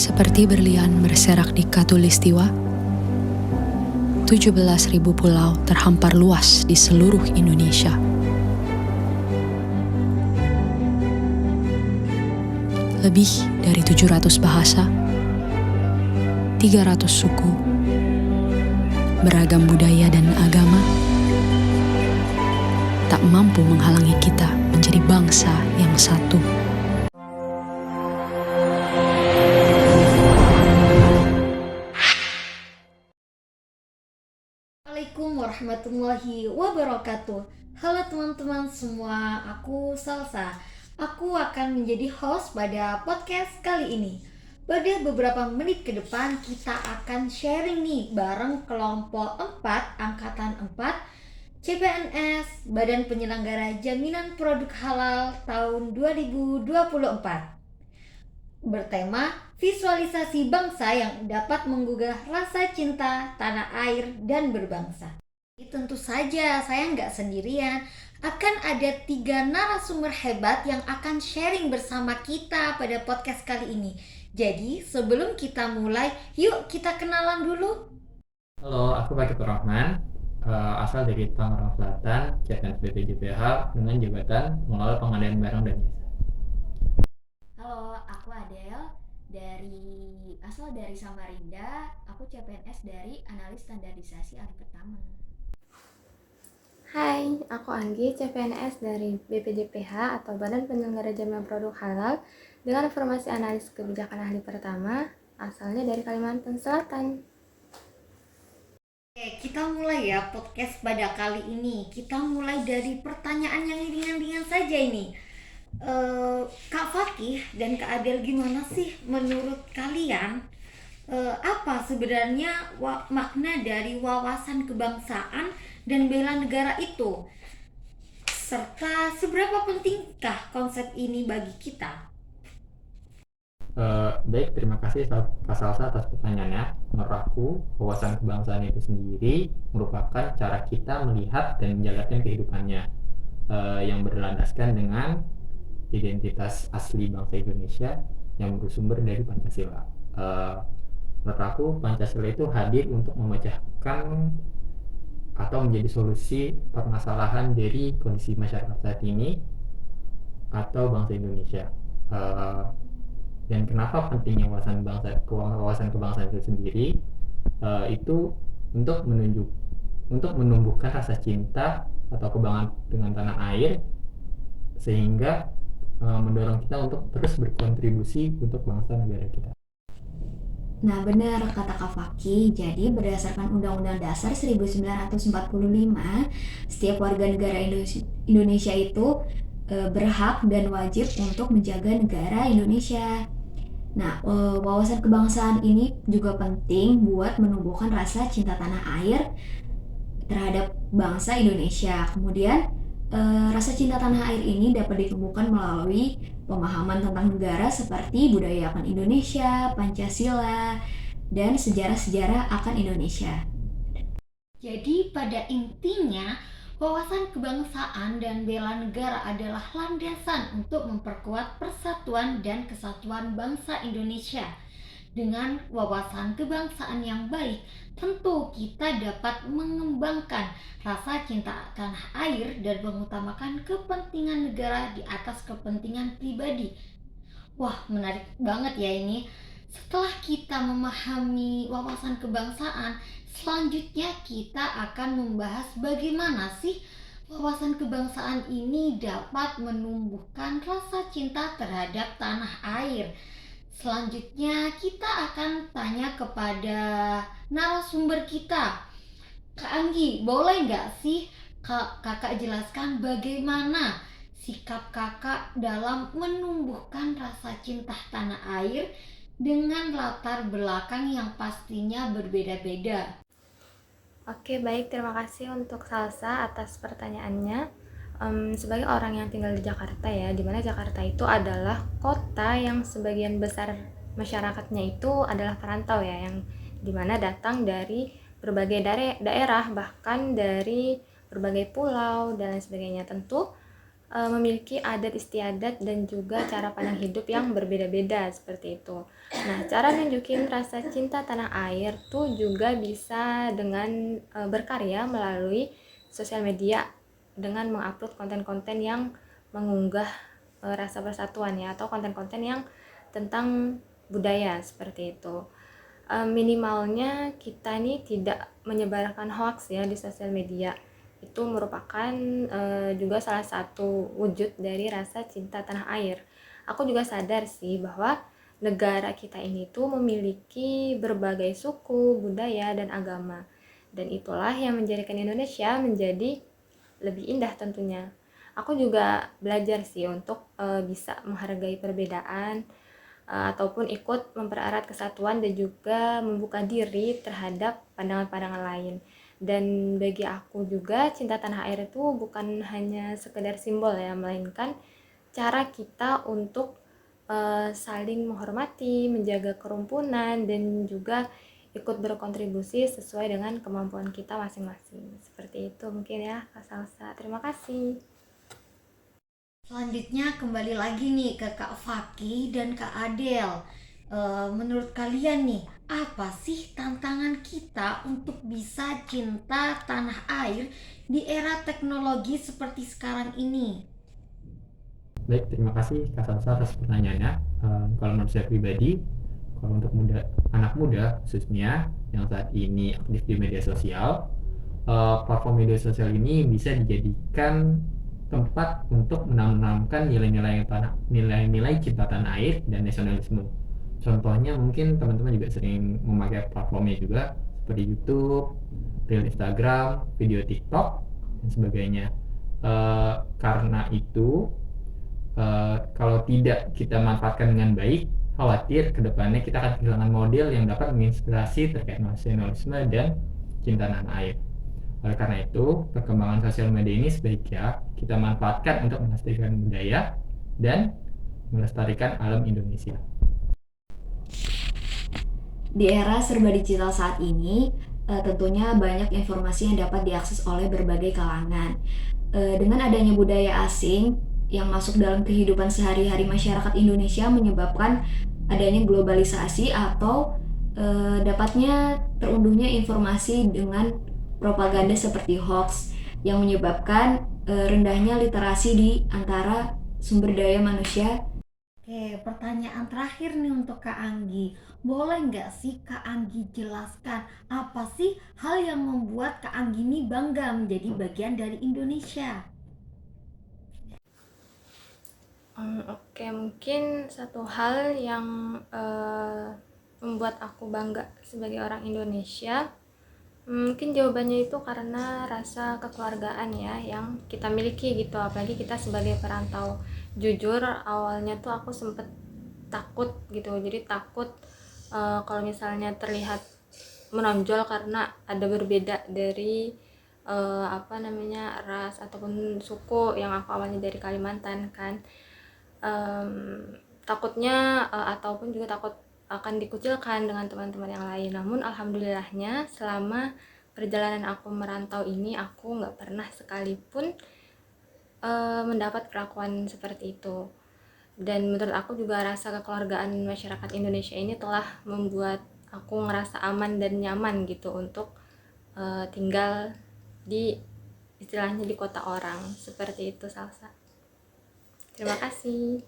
Seperti berlian berserak di Katulistiwa, 17.000 pulau terhampar luas di seluruh Indonesia. Lebih dari 700 bahasa, 300 suku, beragam budaya dan agama, tak mampu menghalangi kita menjadi bangsa yang satu. Assalamualaikum warahmatullahi wabarakatuh. Halo teman-teman semua, aku Salsa. Aku akan menjadi host pada podcast kali ini. Pada beberapa menit ke depan kita akan sharing nih bareng kelompok 4 Angkatan 4 CPNS Badan Penyelenggara Jaminan Produk Halal tahun 2024. Bertema visualisasi bangsa yang dapat menggugah rasa cinta tanah air dan berbangsa. Tentu saja saya nggak sendirian, akan ada 3 narasumber hebat yang akan sharing bersama kita pada podcast kali ini. Jadi sebelum kita mulai, yuk kita kenalan dulu. Halo, aku Fakih Rahman, asal dari Tangerang Selatan, CPNS BPJPH dengan jabatan pengelola pengadaan barang dan jasa. Halo, aku Adele asal dari Samarinda. Aku CPNS dari Analis Standarisasi Ahli Pertama. Hai, aku Anggi, CPNS dari BPJPH atau Badan Penyelenggara Jaminan Produk Halal dengan formasi Analis Kebijakan Ahli Pertama, asalnya dari Kalimantan Selatan. Oke, kita mulai ya podcast pada kali ini. Kita mulai dari pertanyaan yang ringan-ringan saja ini. Kak Fakih dan Kak Adel, gimana sih menurut kalian apa sebenarnya makna dari wawasan kebangsaan dan bela negara itu, serta seberapa pentingkah konsep ini bagi kita? Baik, terima kasih Kak Salsa atas pertanyaannya. Menurut aku, wawasan kebangsaan itu sendiri merupakan cara kita melihat dan menjalankan kehidupannya yang berlandaskan dengan identitas asli bangsa Indonesia yang bersumber dari Pancasila. Menurut aku, Pancasila itu hadir untuk memecahkan atau menjadi solusi permasalahan dari kondisi masyarakat saat ini atau bangsa Indonesia. Dan kenapa pentingnya wawasan kebangsaan itu sendiri? Itu untuk menumbuhkan rasa cinta atau kebanggaan dengan tanah air, sehingga mendorong kita untuk terus berkontribusi untuk bangsa negara kita. Nah, benar kata Kak Fakih. Jadi berdasarkan Undang-Undang Dasar 1945, setiap warga negara Indonesia itu berhak dan wajib untuk menjaga negara Indonesia. Nah, wawasan kebangsaan ini juga penting buat menumbuhkan rasa cinta tanah air terhadap bangsa Indonesia. Kemudian rasa cinta tanah air ini dapat ditumbuhkan melalui pemahaman tentang negara seperti budaya akan Indonesia, Pancasila, dan sejarah-sejarah akan Indonesia. Jadi pada intinya, wawasan kebangsaan dan bela negara adalah landasan untuk memperkuat persatuan dan kesatuan bangsa Indonesia. Dengan wawasan kebangsaan yang baik, tentu kita dapat mengembangkan rasa cinta tanah air dan mengutamakan kepentingan negara di atas kepentingan pribadi. Wah, menarik banget ya ini. Setelah kita memahami wawasan kebangsaan, selanjutnya kita akan membahas bagaimana sih wawasan kebangsaan ini dapat menumbuhkan rasa cinta terhadap tanah air. Selanjutnya kita akan tanya kepada narasumber kita. Kak Anggi, boleh nggak sih kakak jelaskan bagaimana sikap kakak dalam menumbuhkan rasa cinta tanah air dengan latar belakang yang pastinya berbeda-beda? Oke, baik, terima kasih untuk Salsa atas pertanyaannya. Sebagai orang yang tinggal di Jakarta ya, dimana Jakarta itu adalah kota yang sebagian besar masyarakatnya itu adalah perantau ya, yang dimana datang dari berbagai daerah, bahkan dari berbagai pulau dan lain sebagainya. Tentu memiliki adat istiadat dan juga cara pandang hidup yang berbeda-beda seperti itu. Nah, cara nunjukin rasa cinta tanah air tuh juga bisa dengan berkarya melalui sosial media dengan mengupload konten-konten yang mengunggah rasa persatuan ya, atau konten-konten yang tentang budaya seperti itu. Minimalnya kita nih tidak menyebarkan hoax ya di sosial media. Itu merupakan juga salah satu wujud dari rasa cinta tanah air. Aku juga sadar sih bahwa negara kita ini tuh memiliki berbagai suku, budaya, dan agama. Dan itulah yang menjadikan Indonesia menjadi lebih indah tentunya. Aku juga belajar sih untuk bisa menghargai perbedaan, ataupun ikut mempererat kesatuan dan juga membuka diri terhadap pandangan-pandangan lain. Dan bagi aku juga cinta tanah air itu bukan hanya sekedar simbol ya, melainkan cara kita untuk saling menghormati, menjaga kerumpunan, dan juga ikut berkontribusi sesuai dengan kemampuan kita masing-masing. Seperti itu mungkin ya Kak Salsa. Terima kasih. Selanjutnya kembali lagi nih ke Kak Faki dan Kak Adel. Menurut kalian nih, apa sih tantangan kita untuk bisa cinta tanah air di era teknologi seperti sekarang ini? Baik, terima kasih Kak Salsa atas pertanyaannya. Kalau menurut saya pribadi, kalau untuk anak muda khususnya yang saat ini aktif di media sosial, platform media sosial ini bisa dijadikan tempat untuk menanamkan nilai-nilai cinta tanah air dan nasionalisme. Contohnya mungkin teman-teman juga sering memakai platformnya juga seperti YouTube, Reel Instagram, video TikTok, dan sebagainya. Karena itu, kalau tidak kita manfaatkan dengan baik, khawatir kedepannya kita akan kehilangan model yang dapat menginspirasi terkait nasionalisme dan cinta tanah air. Oleh karena itu, perkembangan sosial media ini sebaiknya kita manfaatkan untuk melestarikan budaya dan melestarikan alam Indonesia. Di era serba digital saat ini, tentunya banyak informasi yang dapat diakses oleh berbagai kalangan. Dengan adanya budaya asing yang masuk dalam kehidupan sehari-hari masyarakat Indonesia menyebabkan adanya globalisasi atau dapatnya terunduhnya informasi dengan propaganda seperti hoax yang menyebabkan rendahnya literasi di antara sumber daya manusia. Oke, pertanyaan terakhir nih untuk Kak Anggi. Boleh nggak sih Kak Anggi jelaskan apa sih hal yang membuat Kak Anggi ini bangga menjadi bagian dari Indonesia? Oke, mungkin satu hal yang membuat aku bangga sebagai orang Indonesia, mungkin jawabannya itu karena rasa kekeluargaan ya yang kita miliki gitu, apalagi kita sebagai perantau. Jujur awalnya tuh aku sempet takut gitu, jadi takut kalau misalnya terlihat menonjol karena ada berbeda dari ras ataupun suku yang aku awalnya dari Kalimantan kan. Takutnya ataupun juga takut akan dikucilkan dengan teman-teman yang lain. Namun alhamdulillahnya selama perjalanan aku merantau ini aku nggak pernah sekalipun mendapat perlakuan seperti itu. Dan menurut aku juga rasa kekeluargaan masyarakat Indonesia ini telah membuat aku ngerasa aman dan nyaman gitu untuk tinggal di istilahnya di kota orang. Seperti itu Salsa. Terima kasih.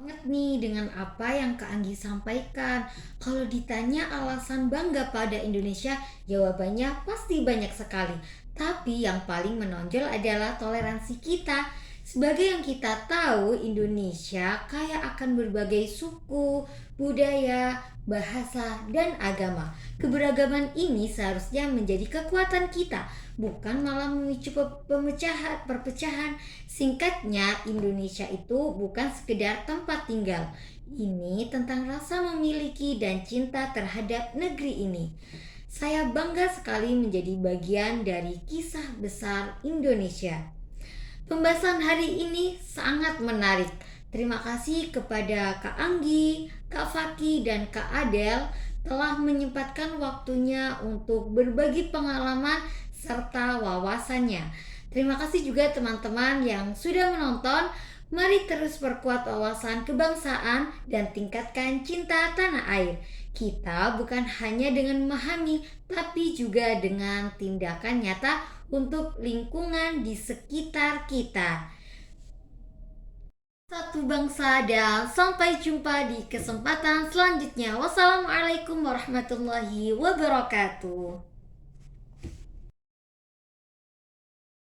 Banget nih dengan apa yang Kak Anggi sampaikan. Kalau ditanya alasan bangga pada Indonesia, jawabannya pasti banyak sekali. Tapi yang paling menonjol adalah toleransi kita. Sebagai yang kita tahu, Indonesia kaya akan berbagai suku, budaya, bahasa, dan agama. Keberagaman ini seharusnya menjadi kekuatan kita, bukan malah memicu perpecahan. Singkatnya, Indonesia itu bukan sekedar tempat tinggal. Ini tentang rasa memiliki dan cinta terhadap negeri ini. Saya bangga sekali menjadi bagian dari kisah besar Indonesia. Pembahasan hari ini sangat menarik. Terima kasih kepada Kak Anggi, Kak Faki, dan Kak Adel telah menyempatkan waktunya untuk berbagi pengalaman serta wawasannya. Terima kasih juga teman-teman yang sudah menonton. Mari terus perkuat wawasan kebangsaan dan tingkatkan cinta tanah air. Kita bukan hanya dengan memahami, tapi juga dengan tindakan nyata untuk lingkungan di sekitar kita. Satu bangsa dan sampai jumpa di kesempatan selanjutnya. Wassalamualaikum warahmatullahi wabarakatuh.